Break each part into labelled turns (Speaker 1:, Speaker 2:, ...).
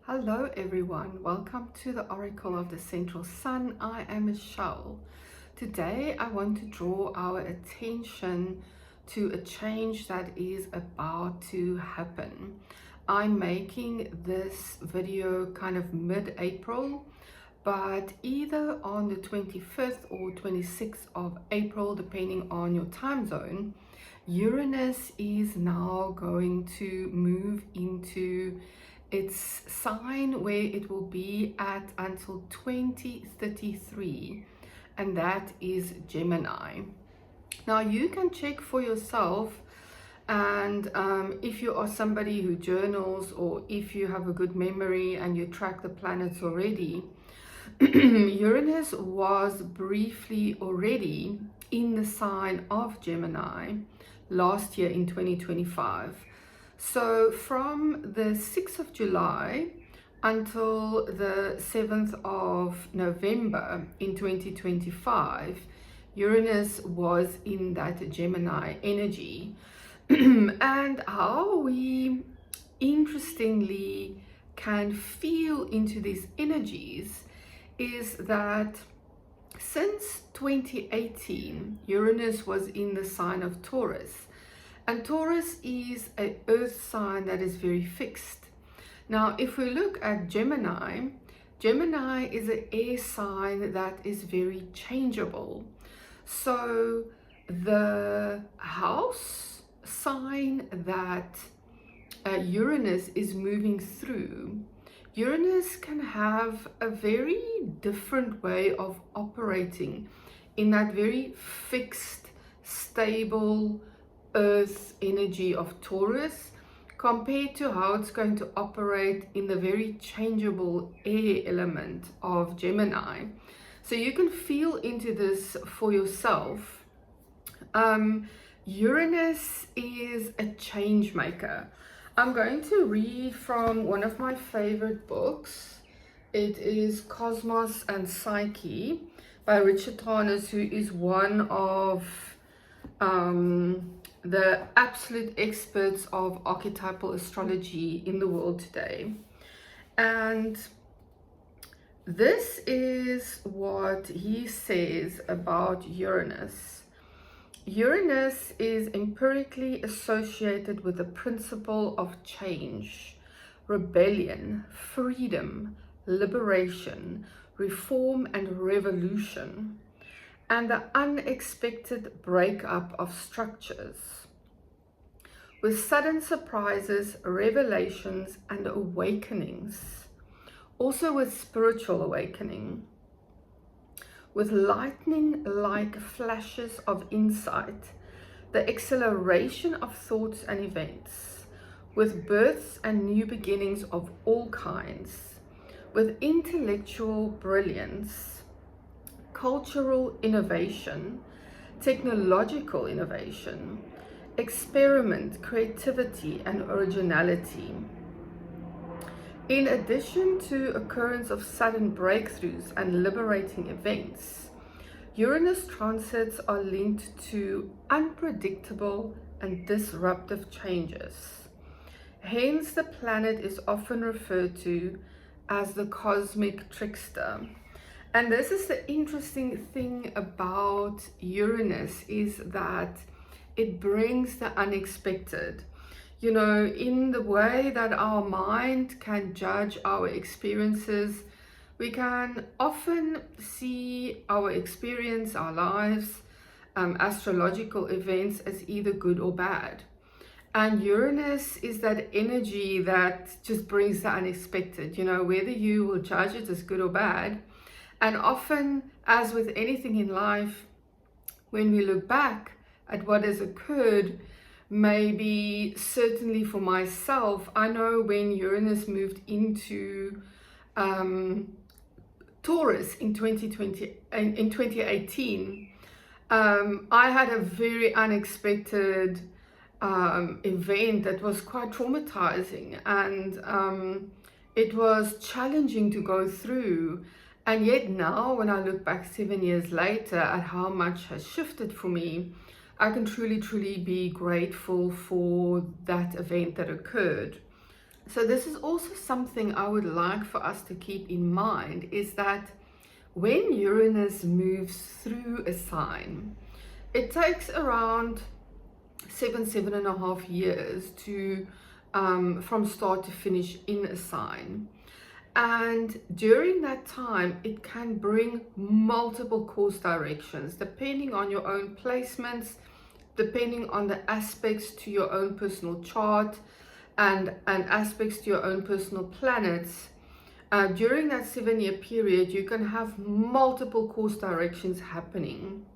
Speaker 1: Hello everyone, welcome to the Oracle of the Central Sun. I am Michelle. Today I want to draw our attention to a change that is about to happen. I'm making this video kind of mid-April, but either on the 25th or 26th of April, depending on your time zone, Uranus is now going to move into its sign where it will be at until 2033, and that is Gemini. Now you can check for yourself, and if you are somebody who journals, or if you have a good memory and you track the planets already, Uranus was briefly already in the sign of Gemini last year in 2025. So from the 6th of July until the 7th of November in 2025, Uranus was in that Gemini energy. And how we interestingly can feel into these energies is that since 2018, Uranus was in the sign of Taurus. And Taurus is an earth sign that is very fixed. Now, if we look at Gemini, Gemini is an air sign that is very changeable. So the house sign that Uranus is moving through, Uranus can have a very different way of operating in that very fixed, stable, earth energy of Taurus compared to how it's going to operate in the very changeable air element of Gemini. So you can feel into this for yourself. Uranus is a change maker. I'm going to read from one of my favorite books. It is Cosmos and Psyche by Richard Taurus, who is one of the absolute experts of archetypal astrology in the world today. And this is what he says about Uranus. Uranus is empirically associated with the principle of change, rebellion, freedom, liberation, reform and revolution, and the unexpected breakup of structures, with sudden surprises, revelations, and awakenings, also with spiritual awakening, with lightning-like flashes of insight, the acceleration of thoughts and events, with births and new beginnings of all kinds, with intellectual brilliance, cultural innovation, technological innovation, experiment, creativity, and originality. In addition to occurrence of sudden breakthroughs and liberating events, Uranus transits are linked to unpredictable and disruptive changes. Hence, the planet is often referred to as the cosmic trickster. And this is the interesting thing about Uranus, is that it brings the unexpected. You know, in the way that our mind can judge our experiences, we can often see our experience, our lives, astrological events as either good or bad. And Uranus is that energy that just brings the unexpected, you know, whether you will judge it as good or bad. And often, as with anything in life, when we look back at what has occurred, maybe certainly for myself, I know when Uranus moved into Taurus in 2018, I had a very unexpected event that was quite traumatizing, and it was challenging to go through. And yet now, when I look back 7 years later at how much has shifted for me, I can truly be grateful for that event that occurred. So this is also something I would like for us to keep in mind, is that when Uranus moves through a sign, it takes around 7.5 years to from start to finish in a sign. And during that time, it can bring multiple course directions depending on your own placements, depending on the aspects to your own personal chart and aspects to your own personal planets. During that 7-year period, you can have multiple course directions happening.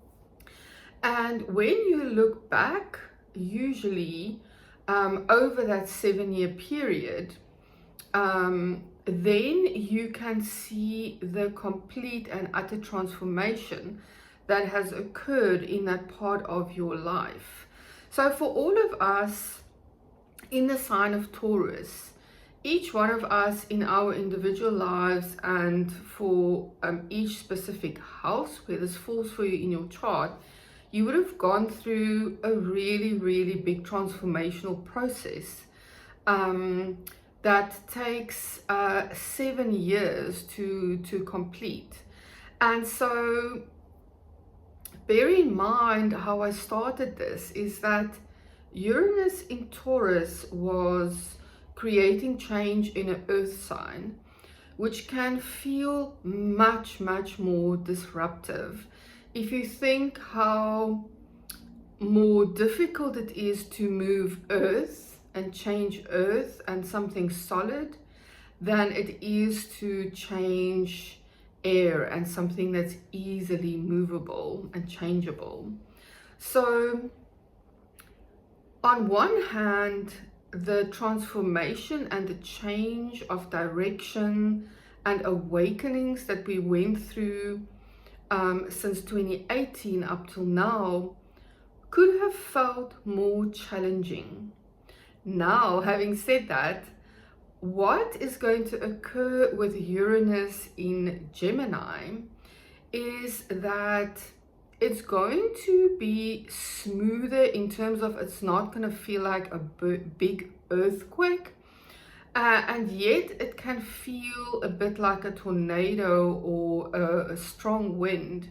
Speaker 1: And when you look back, usually over that 7-year period, then you can see the complete and utter transformation that has occurred in that part of your life. So for all of us in the sign of Taurus, each one of us in our individual lives, and for each specific house where this falls for you in your chart, you would have gone through a really, really big transformational process that takes 7 years to complete. And so bear in mind how I started this, is that Uranus in Taurus was creating change in an earth sign, which can feel much, much more disruptive. If you think how more difficult it is to move earth and change earth and something solid than it is to change air and something that's easily movable and changeable. So on one hand, the transformation and the change of direction and awakenings that we went through since 2018 up till now could have felt more challenging. Now, having said that, what is going to occur with Uranus in Gemini is that it's going to be smoother in terms of it's not going to feel like a big earthquake, and yet it can feel a bit like a tornado or a strong wind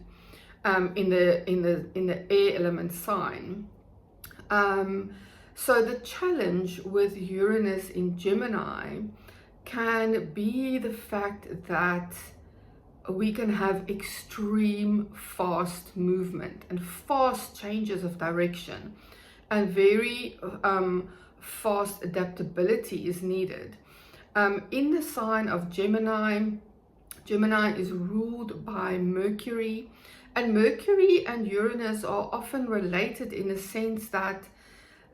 Speaker 1: in the air element sign. So the challenge with Uranus in Gemini can be the fact that we can have extreme fast movement and fast changes of direction, and very fast adaptability is needed. In the sign of Gemini, Gemini is ruled by Mercury, and Mercury and Uranus are often related in the sense that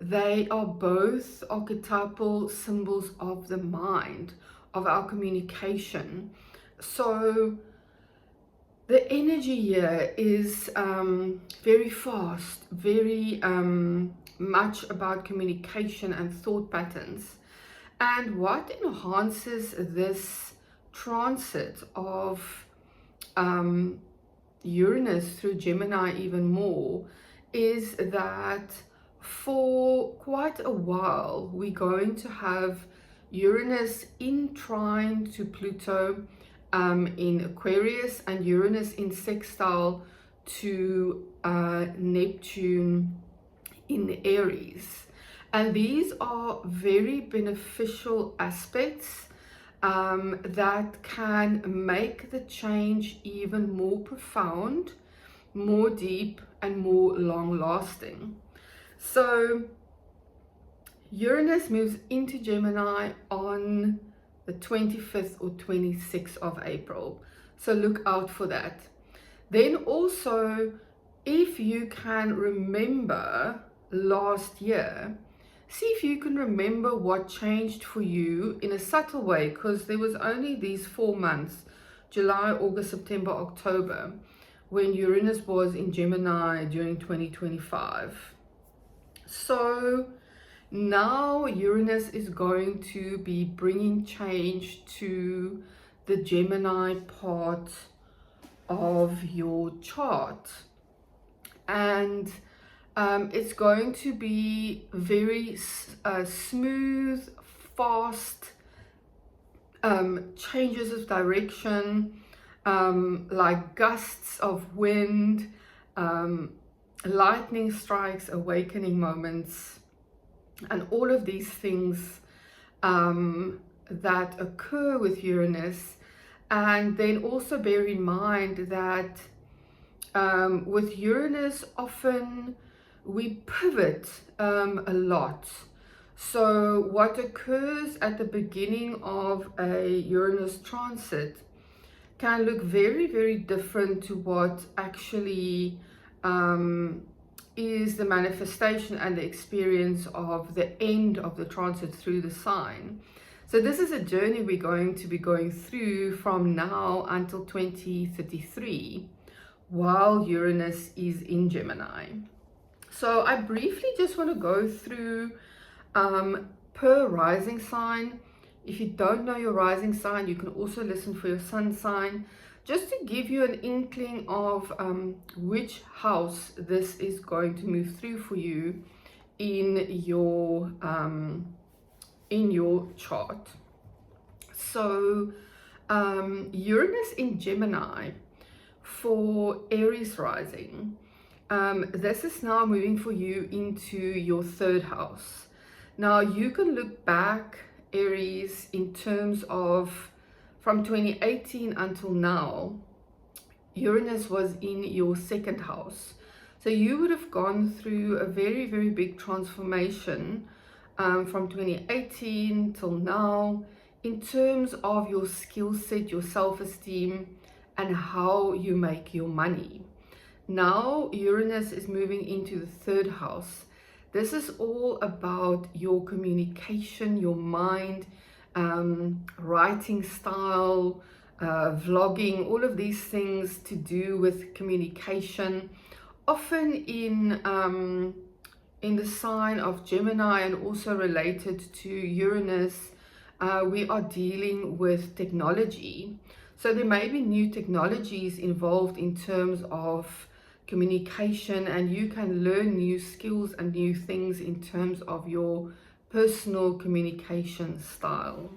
Speaker 1: they are both archetypal symbols of the mind, of our communication. So the energy here is very fast, very much about communication and thought patterns. And what enhances this transit of Uranus through Gemini even more is that for quite a while we're going to have Uranus in trine to Pluto in Aquarius, and Uranus in sextile to Neptune in Aries. And these are very beneficial aspects that can make the change even more profound, more deep, and more long-lasting. So Uranus moves into Gemini on the 25th or 26th of April. So look out for that. Then also, if you can remember last year, see if you can remember what changed for you in a subtle way, because there was only these 4 months, July, August, September, October, when Uranus was in Gemini during 2025. So now Uranus is going to be bringing change to the Gemini part of your chart, and it's going to be very smooth, fast, changes of direction, like gusts of wind, lightning strikes, awakening moments, and all of these things that occur with Uranus. And then also bear in mind that with Uranus, often we pivot a lot. So what occurs at the beginning of a Uranus transit can look very, very different to what actually is the manifestation and the experience of the end of the transit through the sign. So this is a journey we're going to be going through from now until 2033, while Uranus is in Gemini. So I briefly just want to go through per rising sign. If you don't know your rising sign, you can also listen for your sun sign, just to give you an inkling of which house this is going to move through for you in your chart. So Uranus in Gemini for Aries rising, this is now moving for you into your third house. Now you can look back, Aries, in terms of from 2018 until now, Uranus was in your second house. So you would have gone through a very, very big transformation from 2018 till now in terms of your skill set, your self-esteem, and how you make your money. Now Uranus is moving into the third house. This is all about your communication, your mind, writing style, vlogging, all of these things to do with communication. Often in the sign of Gemini and also related to Uranus, we are dealing with technology. So there may be new technologies involved in terms of communication, and you can learn new skills and new things in terms of your personal communication style.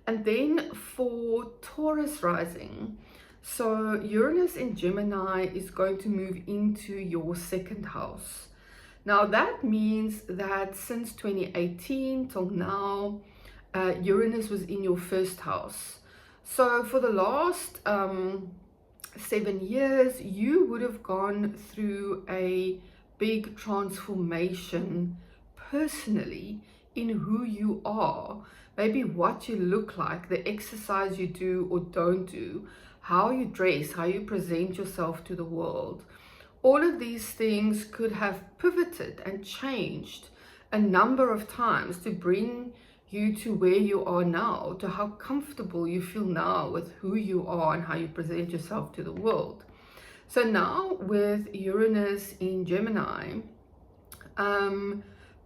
Speaker 1: And then for Taurus rising, so Uranus in Gemini is going to move into your second house. Now that means that since 2018 till now, Uranus was in your first house. So for the last 7 years, you would have gone through a big transformation personally in who you are, maybe what you look like, the exercise you do or don't do, how you dress, how you present yourself to the world. All of these things could have pivoted and changed a number of times to bring you to where you are now, to how comfortable you feel now with who you are and how you present yourself to the world. So now with Uranus in Gemini,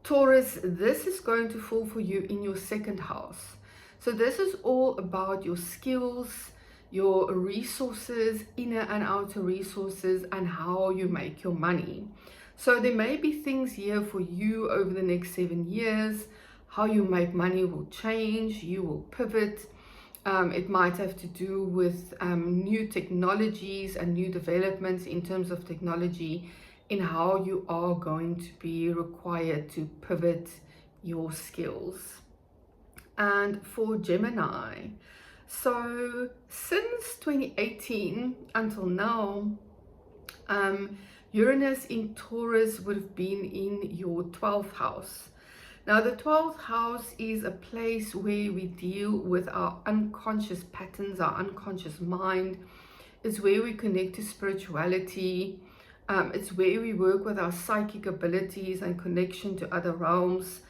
Speaker 1: Taurus, this is going to fall for you in your second house. So this is all about your skills, your resources, inner and outer resources, and how you make your money. So there may be things here for you over the next 7 years. How you make money will change, you will pivot. It might have to do with new technologies and new developments in terms of technology in how you are going to be required to pivot your skills. And for Gemini, so since 2018 until now, Uranus in Taurus would have been in your 12th house. Now the 12th house is a place where we deal with our unconscious patterns, our unconscious mind. It's where we connect to spirituality. It's where we work with our psychic abilities and connection to other realms.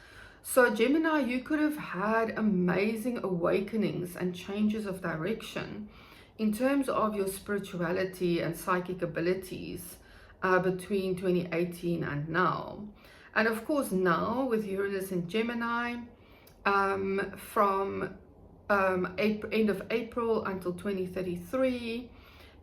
Speaker 1: So Gemini, you could have had amazing awakenings and changes of direction in terms of your spirituality and psychic abilities between 2018 and now. And of course now with Uranus in Gemini, from end of April until 2033,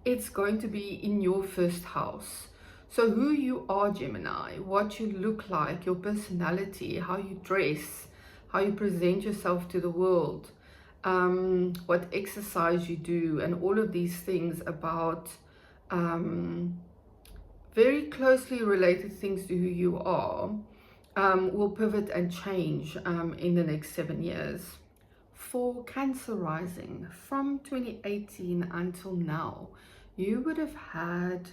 Speaker 1: it's going to be in your first house. So who you are, Gemini, what you look like, your personality, how you dress, how you present yourself to the world, what exercise you do, and all of these things about very closely related things to who you are, will pivot and change in the next 7 years. For Cancer rising, from 2018 until now, you would have had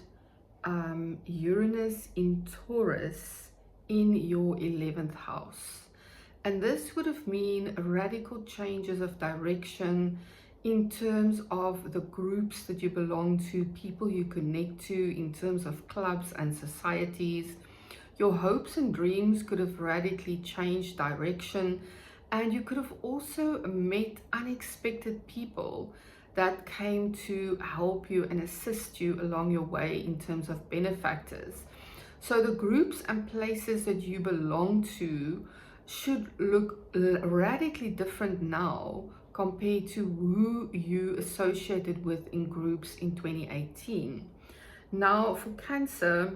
Speaker 1: Uranus in Taurus in your 11th house. And this would have mean radical changes of direction in terms of the groups that you belong to, people you connect to, in terms of clubs and societies. Your hopes and dreams could have radically changed direction, and you could have also met unexpected people that came to help you and assist you along your way in terms of benefactors. So the groups and places that you belong to should look radically different now compared to who you associated with in groups in 2018. Now for Cancer,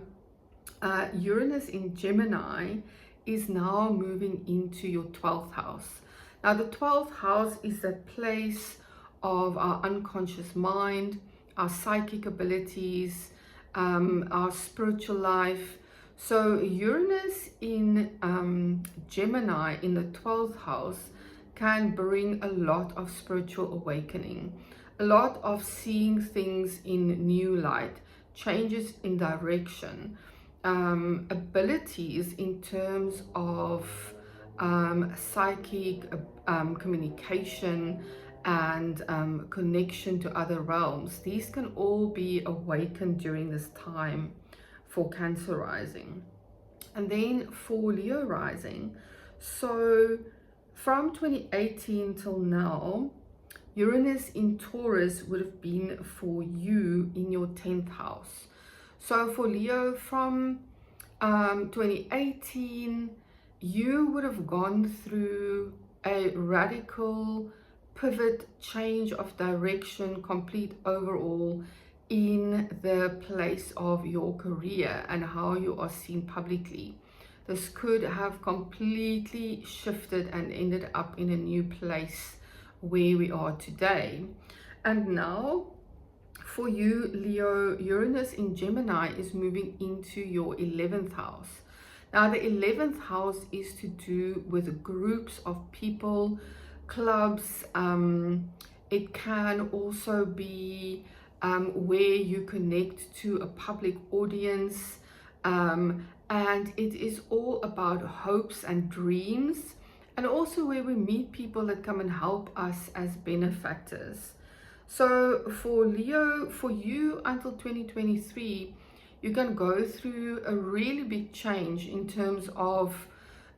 Speaker 1: Uranus in Gemini is now moving into your 12th house. Now the 12th house is that place of our unconscious mind, our psychic abilities, our spiritual life. So Uranus in Gemini in the 12th house can bring a lot of spiritual awakening, a lot of seeing things in new light, changes in direction, abilities in terms of psychic communication and connection to other realms. These can all be awakened during this time for Cancer rising. And then for Leo rising, so from 2018 till now, Uranus in Taurus would have been for you in your 10th house. So for Leo, from 2018, you would have gone through a radical pivot, change of direction, complete overhaul in the place of your career and how you are seen publicly. This could have completely shifted and ended up in a new place where we are today. And now for you, Leo, Uranus in Gemini is moving into your 11th house. Now the 11th house is to do with groups of people, clubs. It can also be where you connect to a public audience, and it is all about hopes and dreams, and also where we meet people that come and help us as benefactors. So for Leo, for you until 2023, you can go through a really big change in terms of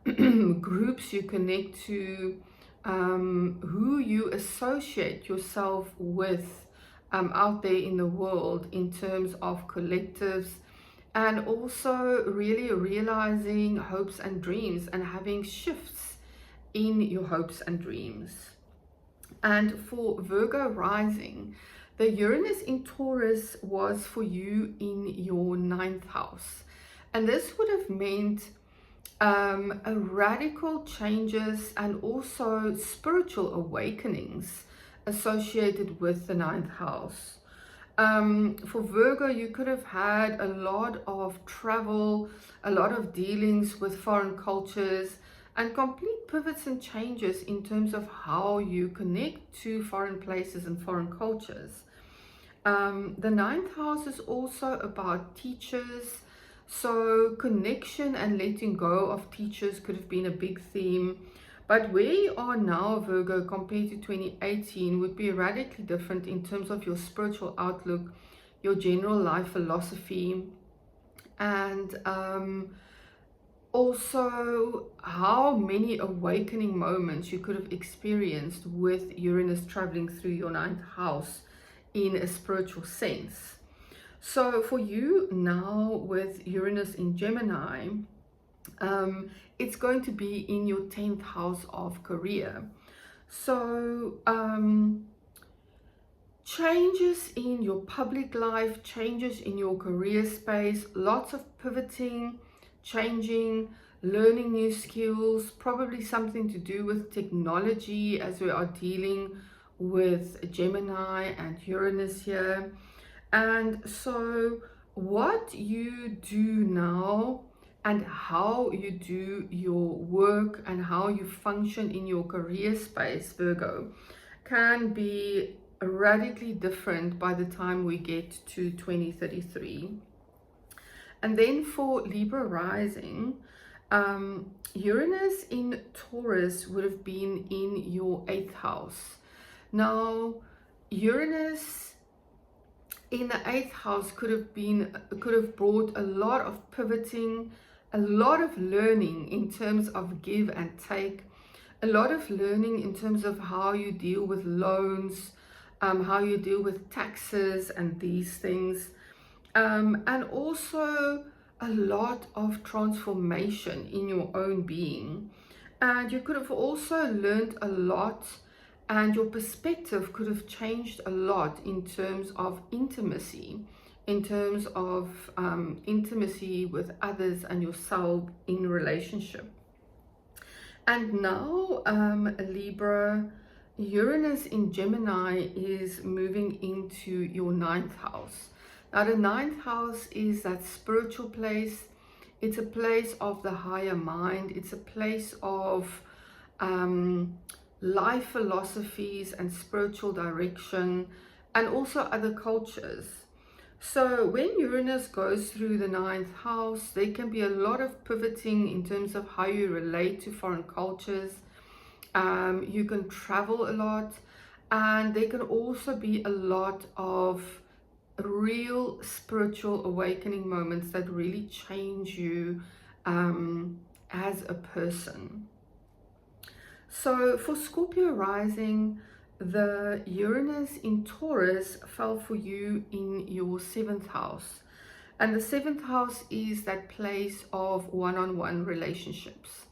Speaker 1: groups you connect to, who you associate yourself with out there in the world in terms of collectives, and also really realizing hopes and dreams and having shifts in your hopes and dreams. And for Virgo rising, the Uranus in Taurus was for you in your 9th house. And this would have meant a radical changes and also spiritual awakenings associated with the 9th house. For Virgo, you could have had a lot of travel, a lot of dealings with foreign cultures, and complete pivots and changes in terms of how you connect to foreign places and foreign cultures. The 9th house is also about teachers, so connection and letting go of teachers could have been a big theme. But where you are now, Virgo, compared to 2018 would be radically different in terms of your spiritual outlook, your general life philosophy, and also how many awakening moments you could have experienced with Uranus traveling through your 9th house in a spiritual sense. So for you now with Uranus in Gemini, it's going to be in your 10th house of career. So changes in your public life, changes in your career space, lots of pivoting, changing, learning new skills, probably something to do with technology, as we are dealing with Gemini and Uranus here. And so what you do now and how you do your work and how you function in your career space, Virgo, can be radically different by the time we get to 2033. And then for Libra rising, Uranus in Taurus would have been in your 8th house. Now, Uranus in the 8th house could have brought a lot of pivoting, a lot of learning in terms of give and take, a lot of learning in terms of how you deal with loans, how you deal with taxes and these things. And also a lot of transformation in your own being. And you could have also learned a lot, and your perspective could have changed a lot in terms of intimacy, in terms of intimacy with others and yourself in relationship. And now, Libra, Uranus in Gemini is moving into your 9th house. Now, the 9th house is that spiritual place. It's a place of the higher mind. It's a place of life philosophies and spiritual direction, and also other cultures. So when Uranus goes through the 9th house, there can be a lot of pivoting in terms of how you relate to foreign cultures. You can travel a lot, and there can also be a lot of real spiritual awakening moments that really change you as a person. So for Scorpio rising, the Uranus in Taurus fell for you in your 7th house. And the 7th house is that place of one-on-one relationships.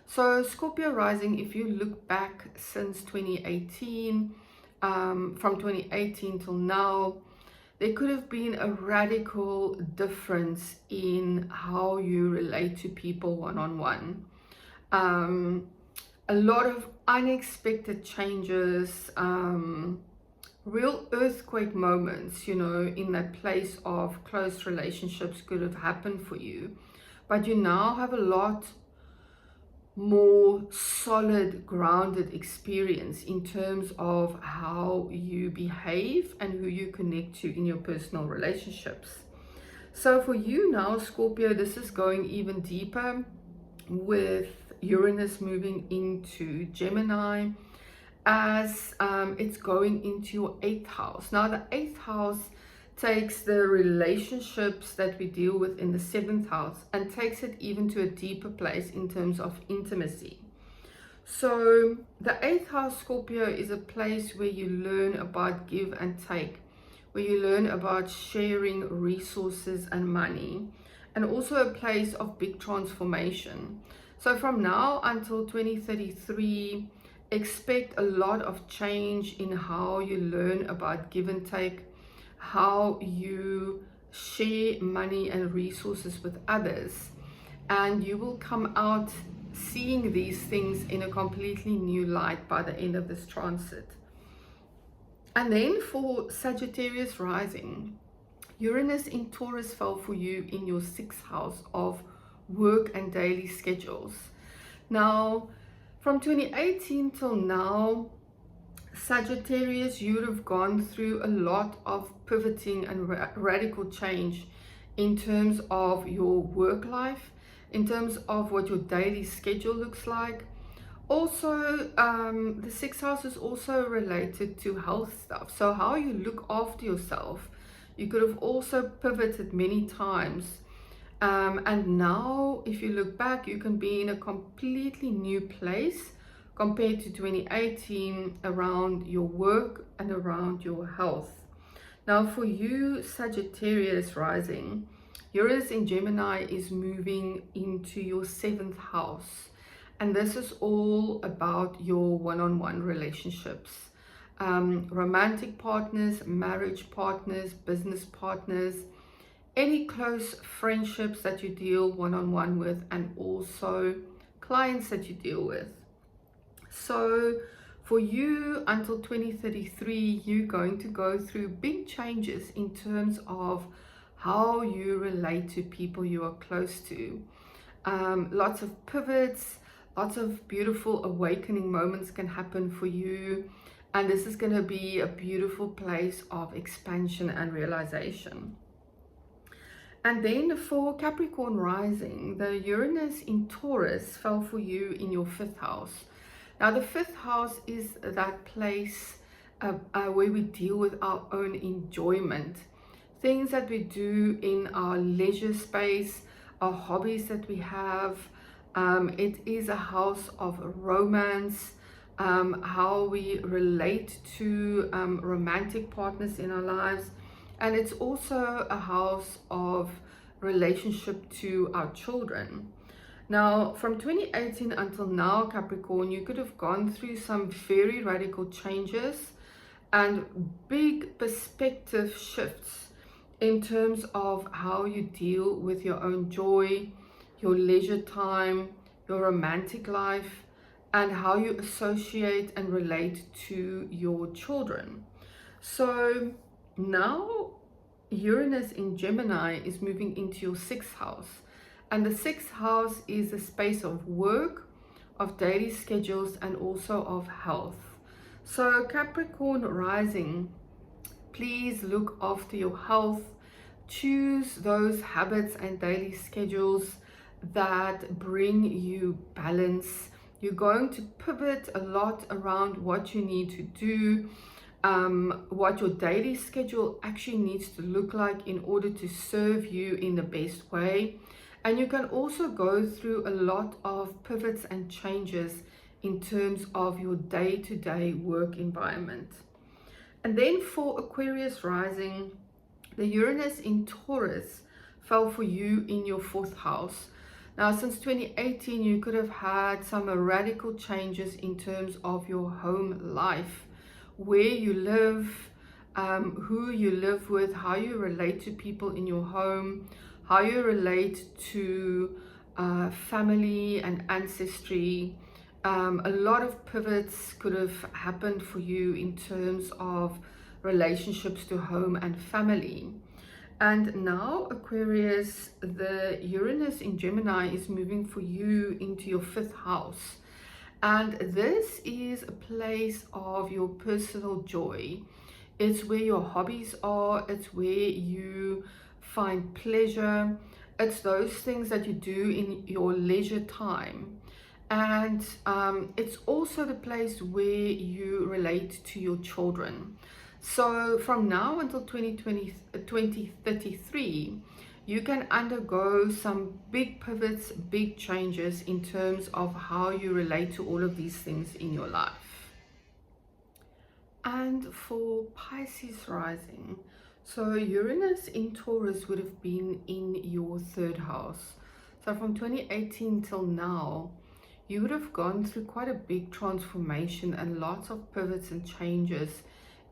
Speaker 1: So Scorpio rising, if you look back since 2018, from 2018 till now, there could have been a radical difference in how you relate to people one-on-one. A lot of unexpected changes, real earthquake moments, in that place of close relationships could have happened for you. But you now have a lot more solid, grounded experience in terms of how you behave and who you connect to in your personal relationships. So for you now, Scorpio, this is going even deeper with Uranus moving into Gemini as it's going into your 8th house. Now, the 8th house takes the relationships that we deal with in the 7th house and takes it even to a deeper place in terms of intimacy. So the 8th house, Scorpio, is a place where you learn about give and take, where you learn about sharing resources and money, and also a place of big transformation. So from now until 2033, expect a lot of change in how you learn about give and take, how you share money and resources with others, and you will come out seeing these things in a completely new light by the end of this transit. And then for Sagittarius rising, Uranus in Taurus fell for you in your 6th house of work and daily schedules. Now, from 2018 till now, Sagittarius, you would have gone through a lot of pivoting and radical change in terms of your work life, in terms of what your daily schedule looks like. Also, the 6th house is also related to health stuff. So how you look after yourself, you could have also pivoted many times. And now, if you look back, you can be in a completely new place compared to 2018 around your work and around your health. Now for you, Sagittarius rising, Uranus in Gemini is moving into your 7th house. And this is all about your one-on-one relationships. Romantic partners, marriage partners, business partners. any close friendships that you deal one-on-one with, and also clients that you deal with. So for you until 2033, you're going to go through big changes in terms of how you relate to people you are close to. Lots of pivots, lots of beautiful awakening moments can happen for you. And this is going to be a beautiful place of expansion and realization. And then for Capricorn rising, the Uranus in Taurus fell for you in your 5th house. Now the 5th house is that place where we deal with our own enjoyment. Things that we do in our leisure space, our hobbies that we have. It is a house of romance, how we relate to romantic partners in our lives. And it's also a house of relationship to our children. Now, from 2018 until now, Capricorn, you could have gone through some very radical changes and big perspective shifts in terms of how you deal with your own joy, your leisure time, your romantic life, and how you associate and relate to your children. So now Uranus in Gemini is moving into your 6th house. And the 6th house is a space of work, of daily schedules, and also of health. So Capricorn rising, please look after your health. Choose those habits and daily schedules that bring you balance. You're going to pivot a lot around what you need to do, what your daily schedule actually needs to look like in order to serve you in the best way. And you can also go through a lot of pivots and changes in terms of your day-to-day work environment. And then for Aquarius rising, the Uranus in Taurus fell for you in your 4th house. Now, since 2018, you could have had some radical changes in terms of your home life, where you live, who you live with, how you relate to people in your home, how you relate to family and ancestry. A lot of pivots could have happened for you in terms of relationships to home and family. And now, Aquarius, the Uranus in Gemini is moving for you into your 5th house. And this is a place of your personal joy. It's where your hobbies are. It's where you find pleasure. It's those things that you do in your leisure time. And it's also the place where you relate to your children. So from now until 2033, you can undergo some big pivots, big changes in terms of how you relate to all of these things in your life. And for Pisces rising, so Uranus in Taurus would have been in your 3rd house. So from 2018 till now, you would have gone through quite a big transformation and lots of pivots and changes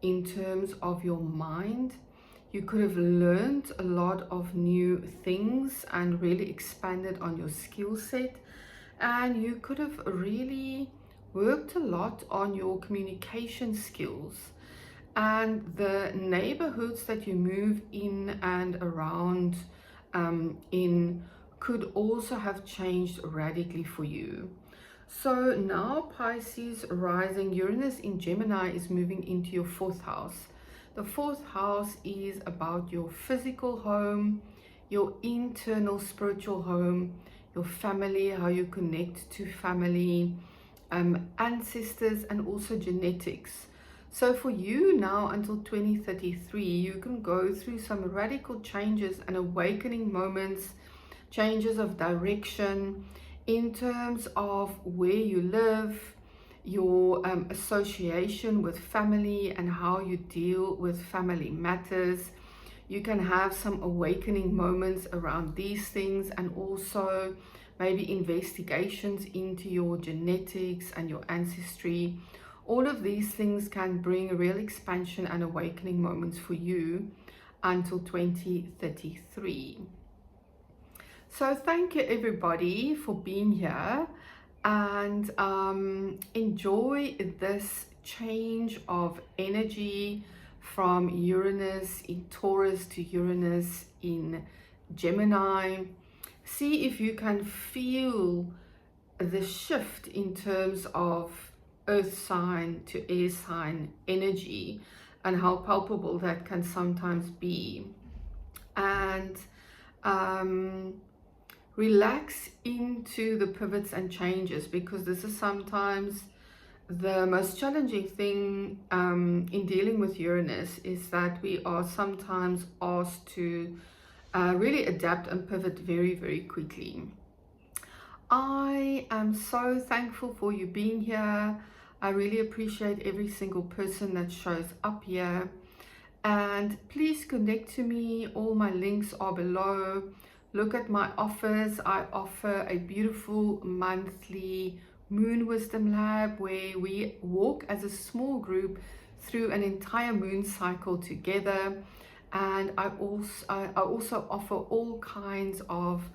Speaker 1: in terms of your mind. You could have learned a lot of new things and really expanded on your skill set. And you could have really worked a lot on your communication skills. And the neighborhoods that you move in and around in could also have changed radically for you. So now Pisces rising, Uranus in Gemini is moving into your 4th house. The 4th house is about your physical home, your internal spiritual home, your family, how you connect to family, ancestors, and also genetics. So for you now until 2033, you can go through some radical changes and awakening moments, changes of direction, in terms of where you live, your association with family and how you deal with family matters. You can have some awakening moments around these things, and also maybe investigations into your genetics and your ancestry. All of these things can bring real expansion and awakening moments for you until 2033. So thank you everybody for being here, and enjoy this change of energy from Uranus in Taurus to Uranus in Gemini. See if you can feel the shift in terms of earth sign to air sign energy and how palpable that can sometimes be. And relax into the pivots and changes, because this is sometimes the most challenging thing in dealing with Uranus, is that we are sometimes asked to really adapt and pivot very, very quickly. I am so thankful for you being here. I really appreciate every single person that shows up here. And please connect to me. All my links are below. Look at my offers. I offer a beautiful monthly Moon Wisdom Lab where we walk as a small group through an entire moon cycle together. And I also offer all kinds of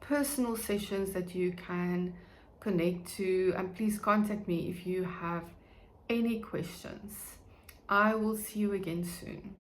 Speaker 1: personal sessions that you can connect to. And please contact me if you have any questions. I will see you again soon.